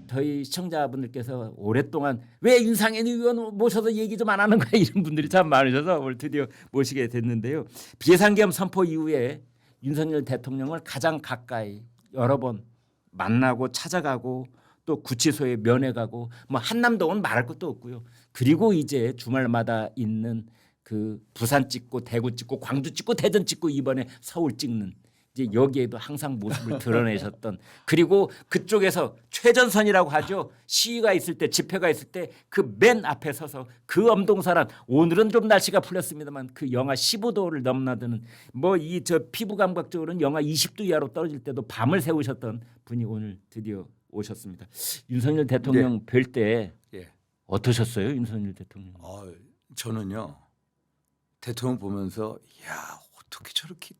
저희 시청자분들께서 오랫동안 왜 윤상현 의원 모셔서 얘기 좀 안 하는 거야 이런 분들이 참 많으셔서 오늘 드디어 모시게 됐는데요. 비상계엄 선포 이후에 윤석열 대통령을 가장 가까이 여러 번 만나고 찾아가고 또 구치소에 면회 가고 뭐 한남동은 말할 것도 없고요. 그리고 이제 주말마다 있는 그 부산 찍고 대구 찍고 광주 찍고 대전 찍고 이번에 서울 찍는 이제 여기에도 항상 모습을 드러내셨던 그리고 그쪽에서 최전선이라고 하죠. 시위가 있을 때 집회가 있을 때 그 맨 앞에 서서 그 엄동설한 오늘은 좀 날씨가 풀렸습니다만 그 영하 15도를 넘나드는 뭐 이 저 피부 감각적으로는 영하 20도 이하로 떨어질 때도 밤을 새우셨던 분이 오늘 드디어 오셨습니다. 윤석열 대통령 뵐 때 예. 어떠셨어요, 윤석열 대통령? 저는요 대통령 보면서 야 어떻게 저렇게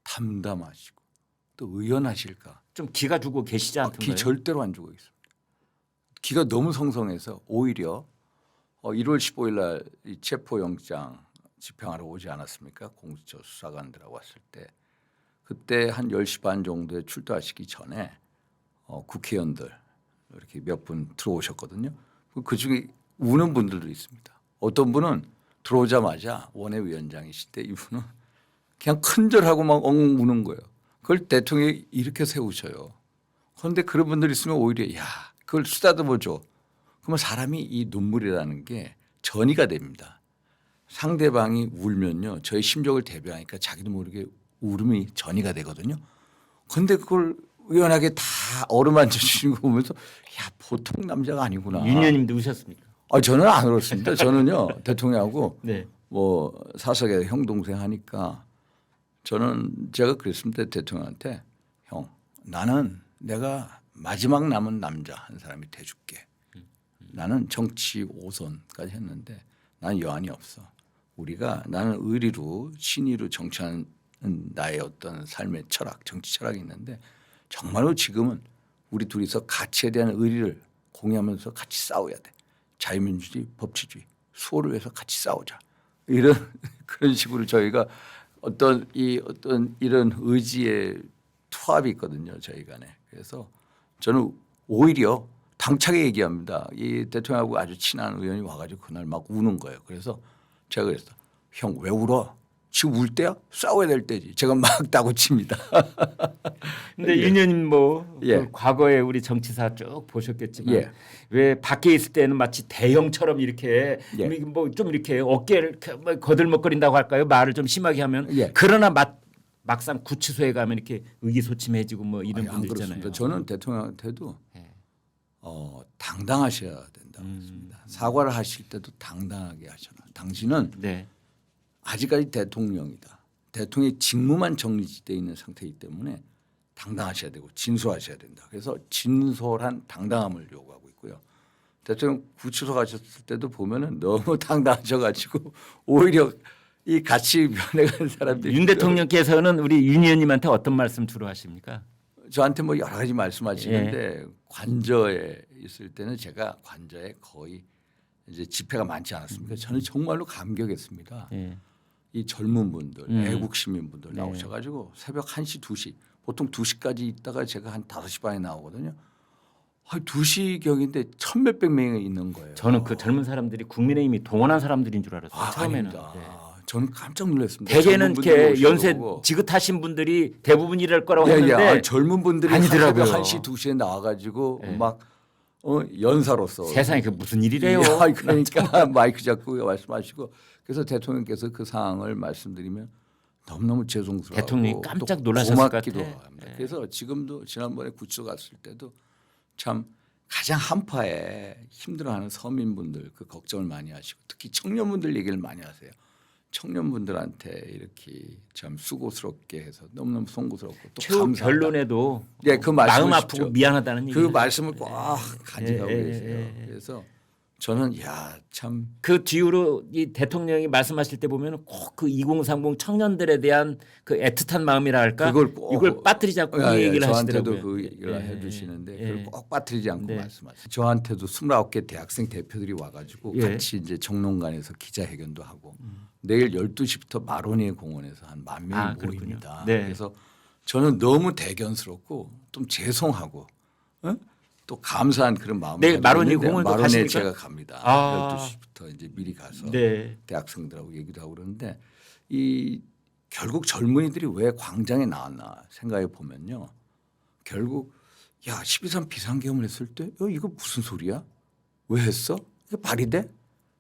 담담하시고 또 의연하실까? 좀 기가 주고 계시지 않던가요? 기 절대로 안 주고 있습니다. 기가 너무 성성해서 오히려 1월 15일 날 이 체포영장 집행하러 오지 않았습니까? 공수처 수사관들하고 왔을 때 그때 한 10시 반 정도에 출두하시기 전에 국회의원들 이렇게 몇 분 들어오셨거든요. 그중에 우는 분들도 있습니다. 어떤 분은 들어오자마자 원외위원장이신데 이분은 그냥 큰절하고 막 엉 우는 거예요. 그걸 대통령이 이렇게 세우셔요. 그런데 그런 분들이 있으면 오히려 야 그걸 쓰다듬어 줘. 그러면 사람이 이 눈물이라는 게 전이가 됩니다. 상대방이 울면요 저희 심정을 대변하니까 자기도 모르게 울음이 전이가 되거든요. 그런데 그걸 의연하게 다 어루만져 주시는 거 보면서 야 보통 남자가 아니구나. 윤 의원님도 우셨습니까? 저는 안 울었습니다. 저는요 대통령하고 네. 뭐 사석에 형 동생 하니까 저는 제가 그랬습니다. 대통령한테 형 나는 내가 마지막 남은 남자 한 사람이 돼줄게. 나는 정치 5선까지 했는데 나는 여한이 없어. 우리가 나는 의리로 신의로 정치하는 나의 어떤 삶의 철학 정치 철학이 있는데 정말로 지금은 우리 둘이서 가치에 대한 의리를 공유하면서 같이 싸워야 돼. 자유민주주의 법치주의 수호를 위해서 같이 싸우자. 이런 그런 식으로 저희가 어떤 이런 의지의 투합이 있거든요. 저희 간에. 그래서 저는 오히려 당차게 얘기합니다. 이 대통령하고 아주 친한 의원이 와가지고 그날 막 우는 거예요. 그래서 제가 그랬어. 형 왜 울어? 지금 울 때야? 싸워야 될 때지. 제가 막 다고칩니다. 근데 윤 의원님 뭐 예. 그 과거에 우리 정치사 쭉 보셨겠지만 예. 왜 밖에 있을 때는 마치 대형처럼 이렇게 예. 뭐 좀 이렇게 어깨를 뭐 거들먹거린다고 할까요? 말을 좀 심하게 하면 예. 그러나 막상 구치소에 가면 이렇게 의기소침해지고 뭐 이런 안 분들 그렇습니다. 있잖아요. 저는 대통령한테도 예. 당당하셔야 된다고 했습니다. 사과를 하실 때도 당당하게 하셔라. 당신은 네. 아직까지 대통령이다. 대통령의 직무만 정리되어 있는 상태이기 때문에 당당하셔야 되고 진솔하셔야 된다. 그래서 진솔한 당당함을 요구하고 있고요. 대통령 구치소 가셨을 때도 보면은 너무 당당하셔가지고 오히려 이 같이 면회간 사람들이 윤 대통령께서는 우리 윤 의원님한테 어떤 말씀 주로 하십니까? 저한테 뭐 여러 가지 말씀하시는데 관저에 있을 때는 제가 관저에 거의 이제 집회가 많지 않았습니까? 저는 정말로 감격했습니다. 예. 이 젊은 분들, 애국 시민분들 네. 나오셔가지고 새벽 1시, 2시 보통 2시까지 있다가 제가 한 5시 반에 나오거든요. 2시경인데 천몇백 명이 있는 거예요. 저는 그 젊은 사람들이 국민의힘이 동원한 사람들인 줄 알았어요. 처음에는. 아닙니다. 네. 저는 깜짝 놀랐습니다. 대개는 젊은 분들이 이렇게 연세 오셔가지고. 지긋하신 분들이 대부분 이럴 거라고 예, 했는데 젊은 분들이 아니더라고요. 새벽 1시, 2시에 나와가지고 네. 막 연사로서 세상에 그 무슨 일이래요. 그러니까 마이크 잡고 말씀하시고 그래서 대통령께서 그 상황을 말씀드리면 너무너무 죄송스러워. 대통령이 깜짝 놀라셨을 것 고맙기도 같아. 합니다. 그래서 지금도 지난번에 구치소 갔을 때도 참 가장 한파에 힘들어하는 서민분들 그 걱정을 많이 하시고 특히 청년분들 얘기를 많이 하세요. 청년분들한테 이렇게 참 수고스럽게 해서 너무너무 송구스럽고 또 최후 감사하다. 결론에도 그 말씀을 마음 아프고 쉽죠. 미안하다는 그 얘기. 말씀을 꽉 간직하고 예, 계세요. 예. 그래서 저는 참 그 뒤로 이 대통령이 말씀하실 때 보면 꼭 그 2030 청년들에 대한 그 애틋한 마음이라 할까 그걸 꼭 이걸 빠뜨리지 않고 그 얘기를 저한테도 하시더라고요. 그 얘기를 예, 해주시는데 예. 그걸 꼭 빠뜨리지 않고 네. 말씀하세요. 저한테도 29개 대학생 대표들이 와가지고 예. 같이 이제 정론관에서 기자회견도 하고 내일 12시부터 마로니에 공원에서 한 10,000명이 그렇군요. 모입니다. 네. 그래서 저는 너무 대견스럽고 좀 죄송하고 또 감사한 그런 마음이 내일 마로니 있는데 공원도 마로니에 가십니까? 제가 갑니다. 아. 12시부터 이제 미리 가서 네. 대학생들하고 얘기도 하고 그러는데 이 결국 젊은이들이 왜 광장에 나왔나 생각해 보면요. 결국 야 12.3 비상계엄을 했을 때 이거 무슨 소리야? 왜 했어? 이게 말이 돼?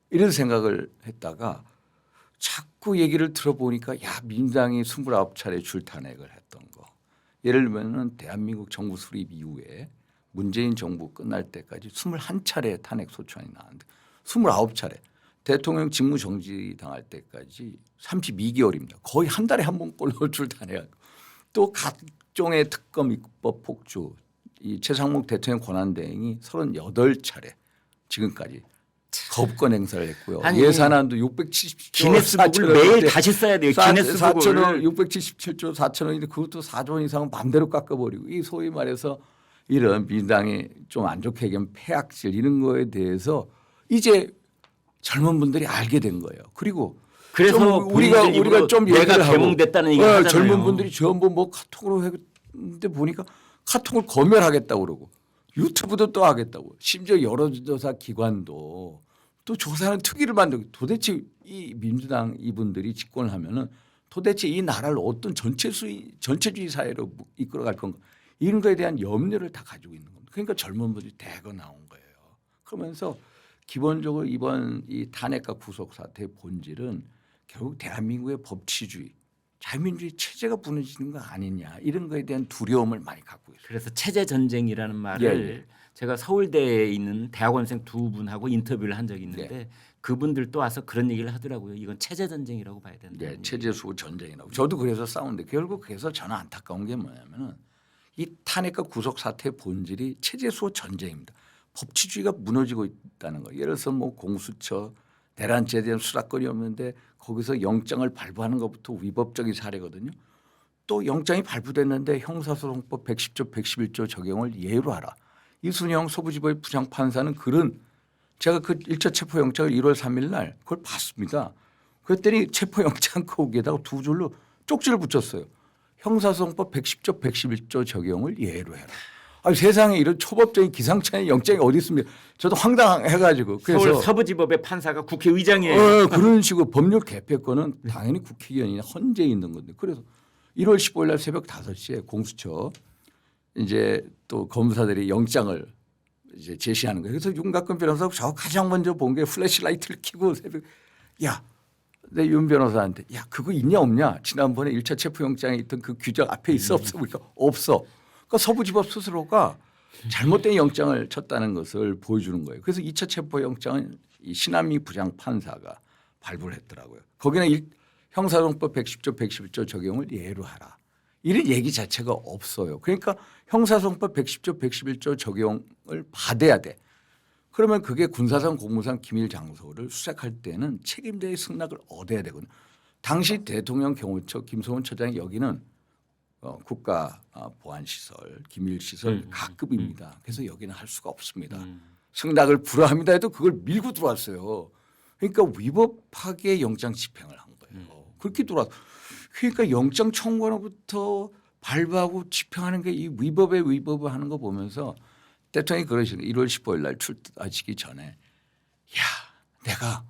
이런 생각을 했다가 자꾸 얘기를 들어보니까 야 민주당이 29차례 줄탄핵을 했던 거. 예를 들면 대한민국 정부 수립 이후에 문재인 정부 끝날 때까지 21차례 탄핵 소추안이 나왔는데 29차례 대통령 직무 정지 당할 때까지 32개월입니다. 거의 한 달에 한 번꼴로 줄탄핵. 또 각종의 특검 입법 폭주 이 최상목 대통령 권한대행이 38차례 지금까지 거부권 행사를 했고요. 아니, 예산안도 677조 기네스북을 매일 다시 써야 돼요. 기네스북을 4천원 677조 4천원인데 그것도 4조 원 이상은 마음대로 깎아버리고 이 소위 말해서 이런 민주당이 좀 안 좋게 얘기하면 폐악질 이런 거에 대해서 이제 젊은 분들이 알게 된 거예요. 그리고 그래서 좀 우리가 좀 내가 얘기를 하고 개몽됐다는 얘기 하잖아요. 젊은 분들이 전부 뭐 카톡으로 했는데 보니까 카톡을 검열하겠다고 그러고 유튜브도 또 하겠다고 심지어 여론조사 기관도 또 조사하는 특위를 만들고 도대체 이 민주당 이분들이 집권을 하면은 도대체 이 나라를 어떤 전체주의 사회로 이끌어갈 건가 이런 거에 대한 염려를 다 가지고 있는 겁니다. 그러니까 젊은 분들이 대거 나온 거예요. 그러면서 기본적으로 이번 이 탄핵과 구속 사태의 본질은 결국 대한민국의 법치주의, 자유민주주의 체제가 무너지는 거 아니냐 이런 거에 대한 두려움을 많이 갖고 있어요. 그래서 체제 전쟁이라는 말을 제가 서울대에 있는 대학원생 두 분하고 인터뷰를 한 적이 있는데 그분들도 와서 그런 얘기를 하더라고요. 이건 체제 전쟁이라고 봐야 된다. 네, 체제 수호 전쟁이라고. 저도 그래서 싸우는데 결국 그래서 저는 안타까운 게 뭐냐면은 이 탄핵과 구속 사태의 본질이 체제 수호 전쟁입니다. 법치주의가 무너지고 있다는 거. 예를 들어서 뭐 공수처 대란죄에 대한 수사권이 없는데 거기서 영장을 발부하는 것부터 위법적인 사례거든요. 또 영장이 발부됐는데 형사소송법 110조 111조 적용을 예외로 하라. 이순영 서부지법의 부장판사는 그런 제가 그 1차 체포영장을 1월 3일 날 그걸 봤습니다. 그랬더니 체포영장 거기에다가 두 줄로 쪽지를 붙였어요. 형사소송법 110조 111조 적용을 예외로 해라. 아니, 세상에 이런 초법적인 기상천외 영장이 어디 있습니까? 저도 황당해가지고. 그래서 서울 서부지법의 판사가 국회의장이에요. 그런 식으로 법률 개폐권은 당연히 국회의원이나 헌재에 있는 건데 그래서 1월 15일 날 새벽 5시에 공수처 이제 또 검사들이 영장을 이제 제시하는 거예요. 그래서 윤곽근 변호사가 저 가장 먼저 본 게 플래시라이트를 켜고 새벽 내 윤 변호사한테 야 그거 있냐 없냐 지난번에 1차 체포영장에 있던 그 규정 앞에 있어 없어 그러니까 없어. 그러니까 서부지법 스스로가 잘못된 영장을 쳤다는 것을 보여주는 거예요. 그래서 2차 체포영장은 이 신한미 부장판사가 발부를 했더라고요. 거기는 형사소송법 110조 111조 적용을 예외로 하라. 이런 얘기 자체가 없어요. 그러니까 형사소송법 110조 111조 적용을 받아야 돼. 그러면 그게 군사상 공무상 기밀 장소를 수색할 때는 책임자의 승낙을 얻어야 되거든요. 당시 대통령 경호처 김소원 처장이 여기는 국가보안시설, 기밀시설 각급입니다. 그래서 여기는 할 수가 없습니다. 승낙을 불허합니다 해도 그걸 밀고 들어왔어요. 그러니까 위법하게 영장 집행을 한 거예요. 그렇게 들어왔. 그러니까 영장 청구로부터 발부하고 집행하는 게 이 위법에 위법을 하는 거 보면서 대통령이 그러시는 1월 15일 날 출두하시기 전에 야 내가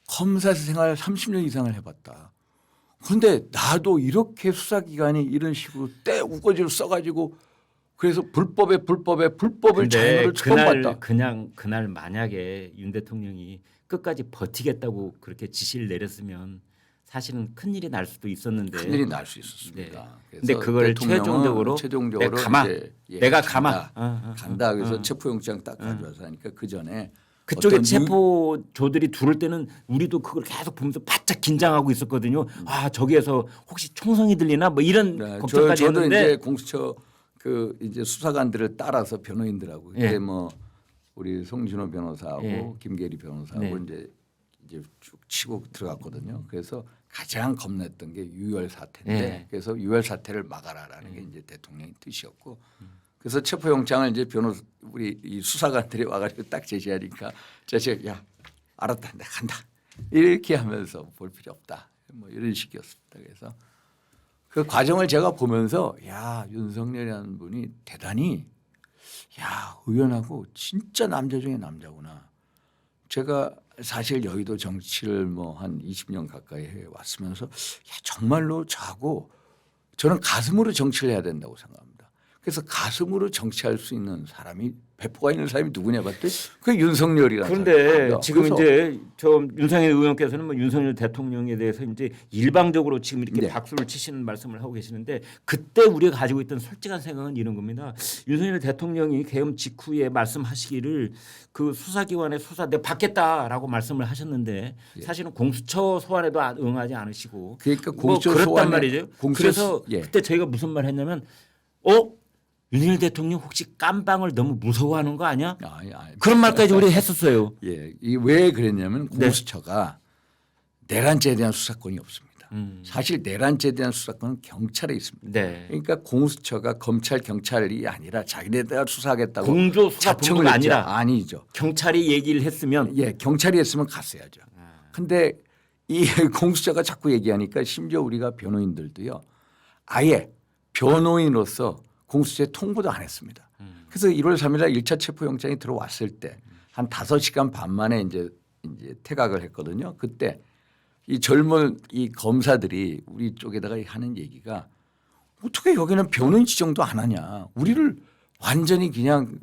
검사 생활 30년 이상을 해봤다. 그런데 나도 이렇게 수사기관이 이런 식으로 때 우거지를 써가지고 그래서 불법을 자행을 처음 봤다. 그날 만약에 윤 대통령이 끝까지 버티겠다고 그렇게 지시를 내렸으면 사실은 큰 일이 날 수도 있었는데 큰일이 날 수 있었습니다. 근데 그걸 최종적으로 내가 가마 간다. 그래서 체포영장 딱 가져와서 하니까 그 전에 그쪽에 체포조들이 들어올 때는 우리도 그걸 계속 보면서 바짝 긴장하고 있었거든요. 아 저기에서 혹시 총성이 들리나 뭐 이런 걱정까지 저도 했는데 이제 공수처 그 이제 수사관들을 따라서 변호인들하고 그때 뭐 우리 송진호 변호사하고 김계리 변호사하고 이제 쭉 치고 들어갔거든요. 그래서 가장 겁냈던 게 유혈 사태인데 그래서 유혈 사태를 막아라라는 게 이제 대통령의 뜻이었고 그래서 체포영장을 이제 우리 이 수사관들이 와가지고 딱 제시하니까 제가 야 알았다 내가 간다 이렇게 하면서 볼 필요 없다 뭐 이런 식이었습니다. 그래서 그 과정을 제가 보면서 야 윤석열이라는 분이 대단히 야 의원하고 진짜 남자 중에 남자구나. 제가 사실 여의도 정치를 뭐 한 20년 가까이 해 왔으면서 야, 정말로 저하고 저는 가슴으로 정치를 해야 된다고 생각합니다. 그래서 가슴으로 정치할 수 있는 사람이 배포가 있는 사람이 누구냐 봤더니 그게 윤석열이라는 그런데 사람이에요. 지금 그래서 이제 저 윤상현 의원께서는 뭐 윤석열 대통령에 대해서 이제 일방적으로 지금 이렇게 네. 박수를 치시는 말씀을 하고 계시는데 그때 우리가 가지고 있던 솔직한 생각은 이런 겁니다. 윤석열 대통령이 계엄 직후에 말씀하시기를 그 수사기관의 수사 내가 받겠다라고 말씀을 하셨는데 예. 사실은 공수처 소환에도 응하지 않으시고 그러니까 뭐 공수처 그랬단 소환에- 말이죠. 공수처- 그래서 예. 그때 저희가 무슨 말 했냐면 윤석열 대통령 혹시 깜방을 너무 무서워하는 거 아니야? 그런 말까지 우리 했었어요. 예, 이 왜 그랬냐면 네. 공수처가 내란죄에 대한 수사권이 없습니다. 사실 내란죄에 대한 수사권은 경찰에 있습니다. 네. 그러니까 공수처가 검찰 경찰이 아니라 자기네가 수사하겠다고 공조 수사 자청을 본부가 했죠. 아니라 아니죠. 경찰이 얘기를 했으면 예, 경찰이 했으면 갔어야죠. 근데 이 공수처가 자꾸 얘기하니까 심지어 우리가 변호인들도요. 아예 변호인으로서 공수처에 통보도 안 했습니다. 그래서 1월 3일 날 1차 체포영장이 들어왔을 때 한 5시간 반 만에 이제 퇴각을 했거든요. 그때 이 젊은 이 검사들이 우리 쪽에다가 하는 얘기가 어떻게 여기는 변호인 지정도 안 하냐. 우리를 완전히 그냥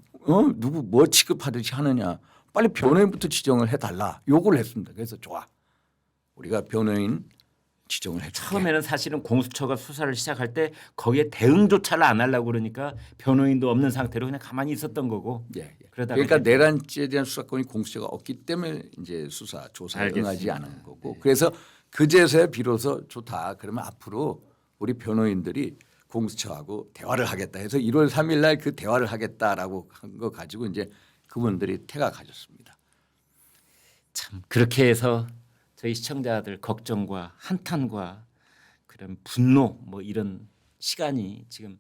누구 뭐 취급하듯이 하느냐. 빨리 변호인부터 지정을 해달라. 요구를 했습니다. 그래서 좋아. 우리가 변호인 지정을 해줄게. 처음에는 사실은 공수처가 수사를 시작할 때 거기에 대응조차를 안 하려고 그러니까 변호인도 없는 상태로 그냥 가만히 있었던 거고. 예, 예. 그러다가 그러니까 이제 내란죄에 대한 수사권이 공수처가 없기 때문에 이제 수사 조사에 알겠습니다. 응하지 않은 거고. 그래서 그제서야 비로소 좋다. 그러면 앞으로 우리 변호인들이 공수처하고 대화를 하겠다 해서 1월 3일 날 그 대화를 하겠다라고 한 거 가지고 이제 그분들이 퇴각하셨습니다. 참 그렇게 해서 저희 시청자들 걱정과 한탄과 그런 분노 뭐 이런 시간이 지금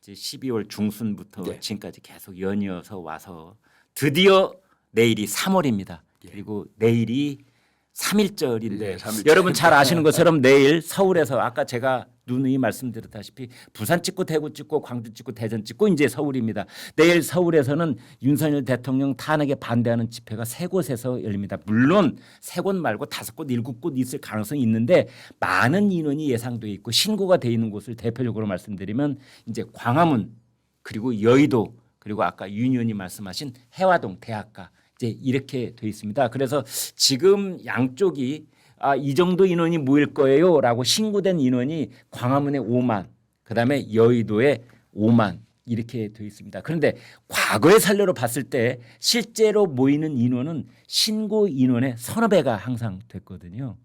이제 12월 중순부터 네. 지금까지 계속 연이어서 와서 드디어 내일이 3월입니다. 그리고 내일이 3.1절인데 예, 3.1절. 여러분 잘 아시는 것처럼 내일 서울에서 아까 제가 누누이 말씀드렸다시피 부산 찍고 대구 찍고 광주 찍고 대전 찍고 이제 서울입니다. 내일 서울에서는 윤석열 대통령 탄핵에 반대하는 집회가 3곳에서 열립니다. 물론 3곳 말고 5곳, 7곳 있을 가능성이 있는데 많은 인원이 예상돼 있고 신고가 돼 있는 곳을 대표적으로 말씀드리면 이제 광화문 그리고 여의도 그리고 아까 윤 의원이 말씀하신 해화동 대학가 이제 이렇게 돼 있습니다. 그래서 지금 양쪽이 이 정도 인원이 모일 거예요라고 신고된 인원이 광화문에 5만, 그다음에 여의도에 5만 이렇게 돼 있습니다. 그런데 과거의 산례로 봤을 때 실제로 모이는 인원은 신고 인원의 서너 배가 항상 됐거든요.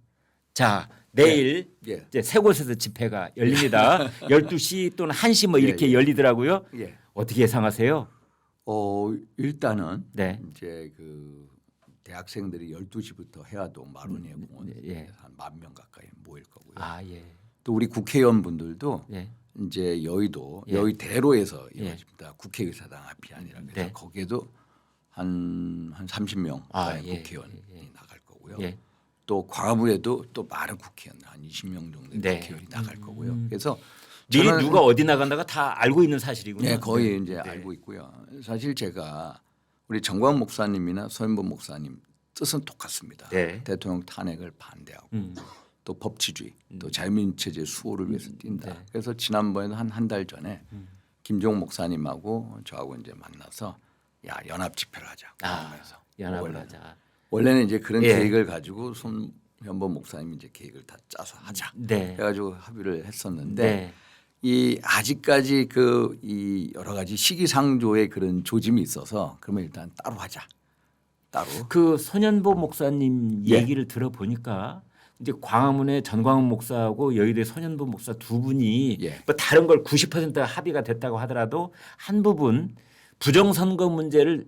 자, 내일 예. 이제 3곳에서 집회가 열립니다. 12시 또는 1시 뭐 이렇게 예. 열리더라고요. 예. 어떻게 예상하세요? 일단은 네. 이제 그 대학생들이 12시부터 해화동 마로니에 공원에 예. 한 10,000명 가까이 모일 거고요. 아, 예. 또 우리 국회의원분들도 예. 이제 여의도 예. 여의대로에서 예. 이루어집니다. 국회의사당 앞이 아니라 그래서 네. 거기에도 한 30명 가까이 예. 국회의원이 예. 나갈 거고요. 예. 또 광화문에도 또 많은 국회의원 한 20명 정도의 네. 국회의원이 나갈 거고요. 그래서 미리 저는 누가 어디 나간다가 다 알고 있는 사실이군요. 네, 거의 네. 이제 네. 알고 있고요. 사실 제가 우리 정광 목사님이나 서현범 목사님 뜻은 똑같습니다. 네. 대통령 탄핵을 반대하고 음. 또 법치주의, 또 자유민주체제 수호를 위해서 뛴다. 네. 그래서 지난번에도 한 달 전에 김종 목사님하고 저하고 이제 만나서 야 연합 집회를 하자. 그러면서 연합을 하자. 원래는 이제 그런 예. 계획을 가지고 손현범 목사님이 이제 계획을 다 짜서 하자. 네. 해가지고 합의를 했었는데. 네. 이 아직까지 그 이 여러 가지 시기상조의 그런 조짐이 있어서 그러면 일단 따로 하자. 따로. 그 손현보 목사님 예. 얘기를 들어보니까 이제 광화문에 전광훈 목사하고 여의도의 손현보 목사 두 분이 예. 뭐 다른 걸 90% 합의가 됐다고 하더라도 한 부분 부정선거 문제를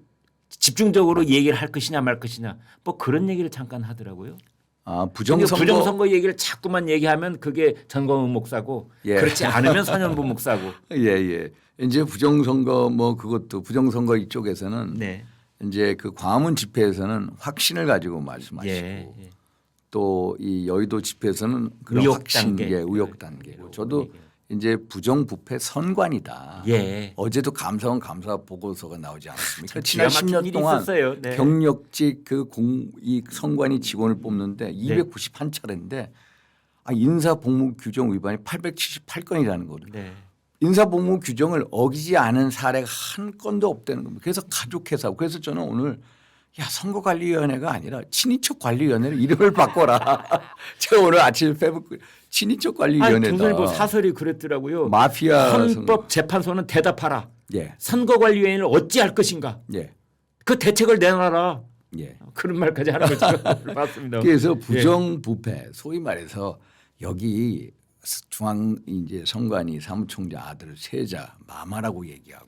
집중적으로 얘기를 할 것이냐 말 것이냐 뭐 그런 얘기를 잠깐 하더라고요. 아 근데 부정선거. 부정선거 얘기를 자꾸만 얘기하면 그게 전광훈 목사고 예. 그렇지 않으면 손현보 목사고. 예. 이제 부정선거 뭐 그것도 부정선거 이쪽에서는 네. 이제 그 광화문 집회에서는 확신을 가지고 말씀하시고 예. 또 이 여의도 집회에서는 그런 의혹 확신, 단계. 의혹 단계고 저도 이제 부정부패 선관이다. 예. 어제도 감사원 감사 보고서가 나오지 않았습니까? 참 지난 기가 막힌 10년 일이 동안 있었어요. 네. 경력직 이 선관위 직원을 뽑는데 291차례인데 인사복무 규정 위반이 878건이라는 거거든요. 네. 인사복무 규정을 어기지 않은 사례가 한 건도 없다는 겁니다. 그래서 가족회사. 그래서 저는 오늘 선거관리위원회가 아니라 친인척관리위원회로 이름을 바꿔라. 제가 오늘 아침에 페북 친인척관리위원회다. 조선일보 사설이 그랬더라고요. 마피아 헌법재판소는 대답하라. 예. 선거관리위원회를 어찌할 것인가. 예. 그 대책을 내놔라. 예. 그런 말까지 하는 거죠. 맞습니다. 그래서 부정부패 소위 말해서 여기 중앙 이제 선관위 사무총장 아들 세자 마마라고 얘기하고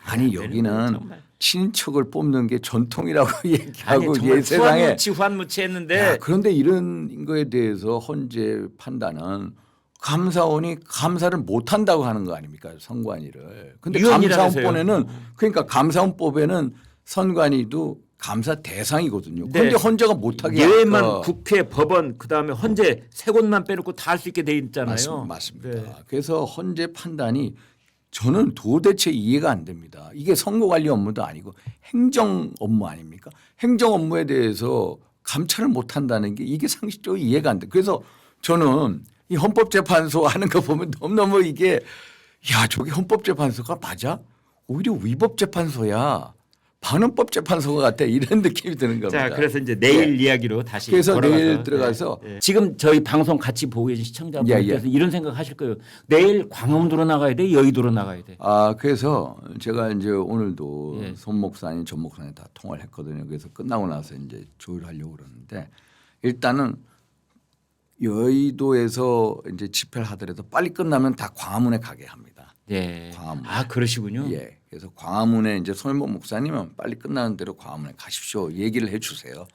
아니 여기는 정말. 친인척을 뽑는 게 전통이라고 얘기하고 정말 세상에 후한무치 했는데 그런데 이런 거에 대해서 헌재 판단은 감사원이 감사를 못 한다고 하는 거 아닙니까? 선관위를. 근데 위원이라면서요. 감사원법에는 그러니까 감사원법에는 선관위도 감사 대상이거든요. 네. 그런데 헌재가 못하게 예외만 하니까. 국회, 법원, 그다음에 헌재 세 곳만 빼놓고 다 할 수 있게 돼 있잖아요. 맞습니다. 네. 그래서 헌재 판단이 저는 도대체 이해가 안 됩니다. 이게 선거관리 업무도 아니고 행정 업무 아닙니까? 행정 업무에 대해서 감찰을 못 한다는 게 이게 상식적으로 이해가 안 돼. 그래서 저는 이 헌법재판소 하는 거 보면 너무너무 이게 저게 헌법재판소가 맞아? 오히려 위법재판소야. 반헌법재판소가 같아 이런 느낌이 드는 겁니다. 자, 그래서 이제 내일 이야기로 다시 그래서 돌아가서 내일 들어가서 지금 저희 방송 같이 보고 계신 시청자분들께서 이런 생각 하실 거예요. 내일 광화문으로 나가야 돼, 여의도로 나가야 돼. 그래서 제가 이제 오늘도 예. 손 목사님, 전 목사님 다 통화를 했거든요. 그래서 끝나고 나서 이제 조율하려고 그러는데 일단은 여의도에서 이제 집회를 하더라도 빨리 끝나면 다 광화문에 가게 합니다. 예. 광화문. 그러시군요. 예. 그래서 광화문에 이제 손일복 목사님은 빨리 끝나는 대로 광화문에 가십시오. 얘기를 해주세요.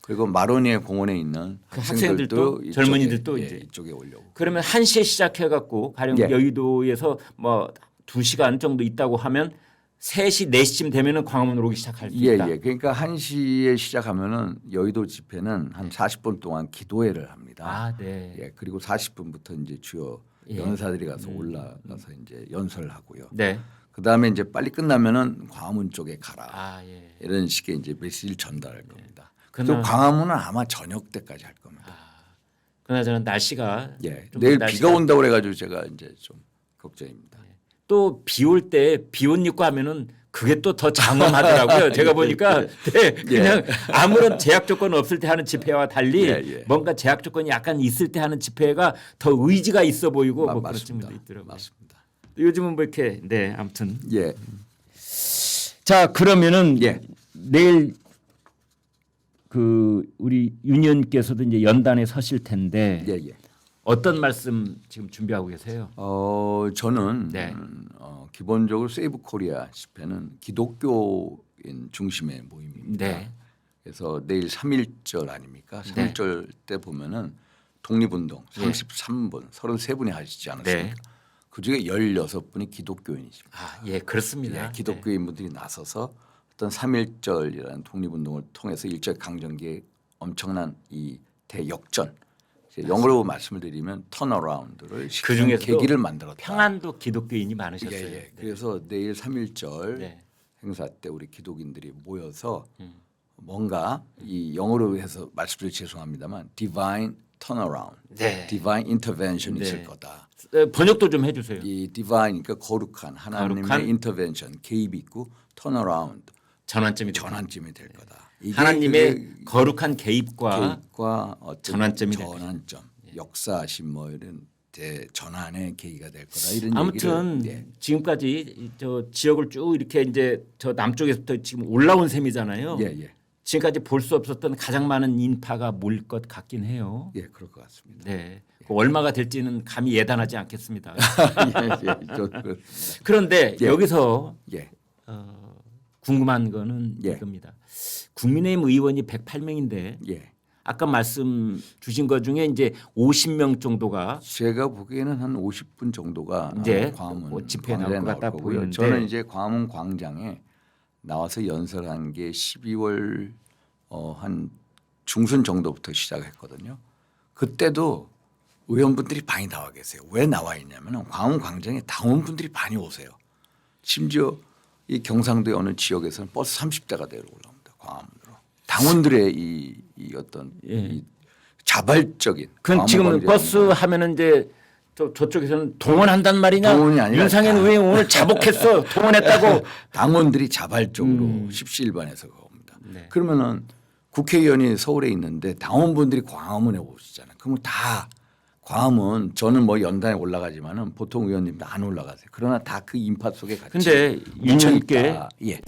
그리고 마로니에 공원에 있는 그 학생들도 학생들도 젊은이들도 이제 이쪽에 오려고. 그러면 1시에 시작해 갖고 가령 예. 여의도에서 뭐 2시간 정도 있다고 하면 3시, 4시쯤 되면은 광화문으로 오기 시작할 수 있다. 그러니까 1시에 시작하면은 여의도 집회는 한 40분 동안 기도회를 합니다. 네. 예. 그리고 40분부터 이제 주요 연사들이 가서 올라가서 이제 연설을 하고요. 네. 그다음에 이제 빨리 끝나면은 광화문 쪽에 가라. 예. 이런 식의 이제 메시지를 전달할 겁니다. 또 그러나- 광화문은 아마 저녁 때까지 할 겁니다. 그나저나 날씨가 좀 내일 날씨가- 비가 온다고 그래가지고 제가 이제 좀 걱정입니다. 또 비 올 때 비 옷 입고 하면은 그게 또 더 장엄하더라고요. 제가 보니까 그냥 아무런 제약 조건 없을 때 하는 집회와 달리 뭔가 제약 조건이 약간 있을 때 하는 집회가 더 의지가 있어 보이고 뭐 그런 측면도 있더라고요. 맞습니다. 요즘은 뭐 이렇게 아무튼 예. 자 그러면은 예. 내일 그 우리 윤 의원께서도 이제 연단에 서실 텐데 예. 어떤 말씀 지금 준비하고 계세요? 저는 네. 기본적으로 세이브 코리아 집회는 기독교인 중심의 모임입니다. 네. 그래서 내일 3.1절 아닙니까? 3.1절 때 보면은 독립운동 33분, 33분이 하시지 않았습니까? 네. 그중에 16분이 기독교인이십니다. 그렇습니다. 기독교인분들이 나서서 어떤 3.1절이라는 독립운동을 통해서 일제 강점기의 엄청난 이 대역전 영어로 말씀을 드리면 턴어라운드를 그 중에서도 계기를 만들었다. 평안도 기독교인이 많으셨어요. 네. 그래서 내일 3.1절 네. 행사 때 우리 기독인들이 모여서 뭔가 이 영어로 해서 말씀드려 죄송합니다만 divine turnaround, divine intervention이 있을 거다. 번역도 좀 해주세요. 이 divine 그러니까 거룩한 하나님의 intervention 개입이 있고 turnaround 전환점이 전환점이 될 거다. 이게 하나님의 거룩한 개입과 어떤 전환점이 전환점, 역사심 뭐 이런 대전환의 계기가 될 거다. 이런 아무튼 얘기를 지금까지 저 지역을 쭉 이렇게 이제 저 남쪽에서부터 지금 올라온 셈이잖아요. 지금까지 볼 수 없었던 가장 많은 인파가 몰릴 것 같긴 해요. 그럴 것 같습니다. 네. 그 얼마가 될지는 감히 예단하지 않겠습니다. 그런데 그런데 여기서 궁금한 거는 이겁니다. 국민의힘 의원이 108명인데 아까 말씀 주신 것 중에 이제 50명 정도가 제가 보기에는 한 50분 정도가 이제 광화문 집회에 나올 것 같다 보이는데 저는 이제 광화문 광장에 나와서 연설한 게 12월 한 중순 정도부터 시작했거든요. 그때도 의원분들이 많이 나와 계세요. 왜 나와 있냐면 광화문 광장에 당원분들이 많이 오세요. 심지어 이 경상도의 어느 지역에서는 버스 30대가 내려 올라옵니다. 광화문으로. 당원들의 이 어떤 이 자발적인. 그건 지금 버스 하면은 이제 저쪽에서는 동원한단 말이냐? 동원이 아니라 윤상현 다. 의원 오늘 자복했어. 동원했다고. 당원들이 자발적으로 십시일반에서 옵니다. 네. 그러면은 국회의원이 서울에 있는데 당원분들이 광화문에 오시잖아요. 그러면 다 광화문 저는 뭐 연단에 올라가지만은 보통 의원님들 안 올라가세요. 그러나 다 그 인파 속에 같이 근데 묻혀 윤님께 있다. 예.